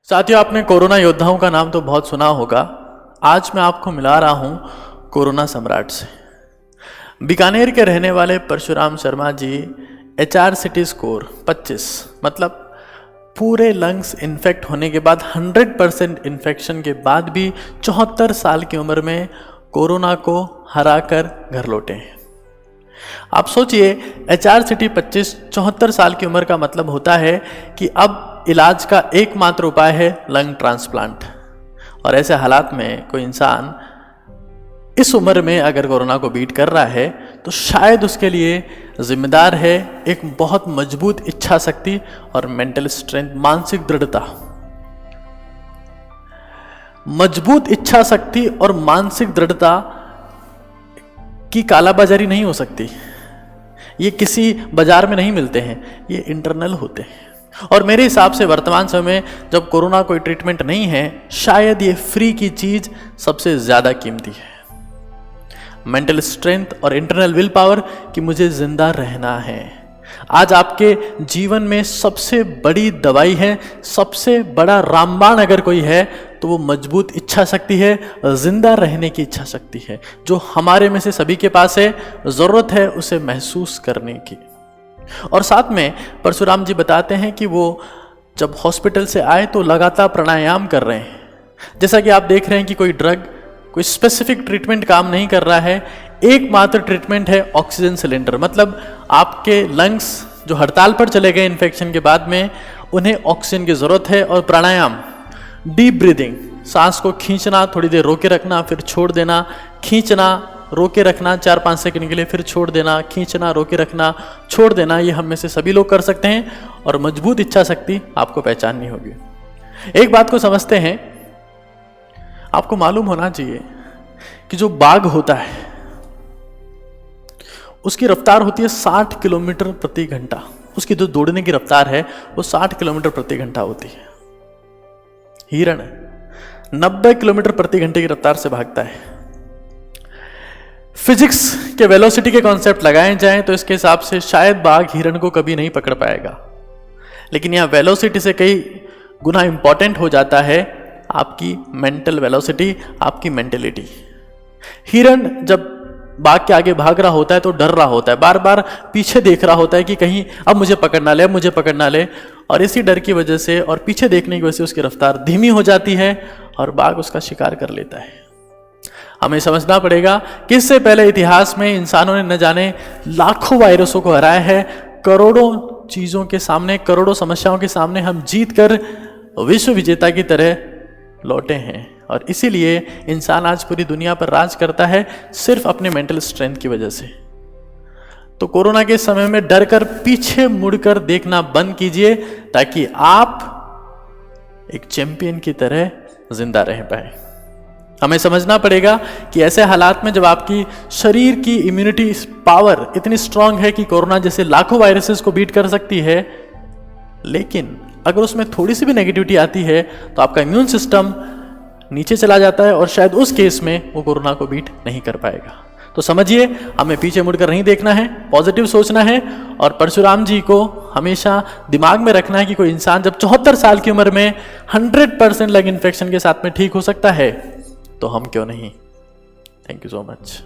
साथियों, आपने कोरोना योद्धाओं का नाम तो बहुत सुना होगा। आज मैं आपको मिला रहा हूं कोरोना सम्राट से। बीकानेर के रहने वाले परशुराम शर्मा जी HRCT स्कोर 25, मतलब पूरे लंग्स इन्फेक्ट होने के बाद 100% इन्फेक्शन के बाद भी 74 साल की उम्र में कोरोना को हराकर घर लौटे हैं। आप सोचिए, HRCT 25 74 साल की उम्र का मतलब होता है कि अब इलाज का एकमात्र उपाय है लंग ट्रांसप्लांट। और ऐसे हालात में कोई इंसान इस उम्र में अगर कोरोना को बीट कर रहा है तो शायद उसके लिए जिम्मेदार है एक बहुत मजबूत इच्छा शक्ति और मेंटल स्ट्रेंथ, मानसिक दृढ़ता। मजबूत इच्छा शक्ति और मानसिक दृढ़ता की कालाबाजारी नहीं हो सकती। ये किसी बाजार में नहीं मिलते हैं, ये इंटरनल होते हैं। और मेरे हिसाब से वर्तमान समय में जब कोरोना कोई ट्रीटमेंट नहीं है, शायद ये फ्री की चीज सबसे ज्यादा कीमती है। मेंटल स्ट्रेंथ और इंटरनल विल पावर कि मुझे जिंदा रहना है। आज आपके जीवन में सबसे बड़ी दवाई है, सबसे बड़ा रामबाण अगर कोई है तो वो मजबूत इच्छा शक्ति है, जिंदा रहने की इच्छा शक्ति है, जो हमारे में से सभी के पास है। जरूरत है उसे महसूस करने की। और साथ में परशुराम जी बताते हैं कि वो जब हॉस्पिटल से आए तो लगातार प्राणायाम कर रहे हैं। जैसा कि आप देख रहे हैं कि कोई ड्रग, कोई स्पेसिफिक ट्रीटमेंट काम नहीं कर रहा है। एकमात्र ट्रीटमेंट है ऑक्सीजन सिलेंडर। मतलब आपके लंग्स जो हड़ताल पर चले गए इन्फेक्शन के बाद में, उन्हें ऑक्सीजन की जरूरत है। और प्राणायाम, डीप ब्रीदिंग, सांस को खींचना, थोड़ी देर रोके रखना, फिर छोड़ देना, खींचना, रोके रखना 4-5 सेकंड के लिए, फिर छोड़ देना, खींचना, रोके रखना, छोड़ देना। ये हम में से सभी लोग कर सकते हैं और मजबूत इच्छा शक्ति आपको पहचाननी होगी। एक बात को समझते हैं, आपको मालूम होना चाहिए कि जो बाघ होता है उसकी रफ्तार होती है 60 किलोमीटर प्रति घंटा। उसकी जो दौड़ने की रफ्तार है वो 60 किलोमीटर प्रति घंटा होती है। हिरण 90 किलोमीटर प्रति घंटे की रफ्तार से भागता है। फिजिक्स के वेलोसिटी के कॉन्सेप्ट लगाए जाएं तो इसके हिसाब से शायद बाघ हिरण को कभी नहीं पकड़ पाएगा। लेकिन यहां वेलोसिटी से कई गुना इंपॉर्टेंट हो जाता है आपकी मेंटल वेलोसिटी, आपकी मेंटेलिटी। हिरण जब बाघ के आगे भाग रहा होता है तो डर रहा होता है, बार बार पीछे देख रहा होता है कि कहीं अब मुझे पकड़ना ले, अब मुझे पकड़ना ले। और इसी डर की वजह से और पीछे देखने की वजह से उसकी रफ्तार धीमी हो जाती है और बाघ उसका शिकार कर लेता है। हमें समझना पड़ेगा कि इससे पहले इतिहास में इंसानों ने न जाने लाखों वायरसों को हराया है। करोड़ों चीजों के सामने, करोड़ों समस्याओं के सामने हम जीत कर विश्व विजेता की तरह लौटे हैं। और इसीलिए इंसान आज पूरी दुनिया पर राज करता है सिर्फ अपने मेंटल स्ट्रेंथ की वजह से। तो कोरोना के समय में डर कर पीछे मुड़कर देखना बंद कीजिए ताकि आप एक चैंपियन की तरह जिंदा रह पाए। हमें समझना पड़ेगा कि ऐसे हालात में जब आपकी शरीर की इम्यूनिटी पावर इतनी स्ट्रांग है कि कोरोना जैसे लाखों वायरसेस को बीट कर सकती है, लेकिन अगर उसमें थोड़ी सी भी नेगेटिविटी आती है तो आपका इम्यून सिस्टम नीचे चला जाता है और शायद उस केस में वो कोरोना को बीट नहीं कर पाएगा। तो समझिए, हमें पीछे मुड़कर नहीं देखना है, पॉजिटिव सोचना है। और परशुराम जी को हमेशा दिमाग में रखना है कि कोई इंसान जब 74 साल की उम्र में 100% लंग इन्फेक्शन के साथ में ठीक हो सकता है तो हम क्यों नहीं। Thank you so much.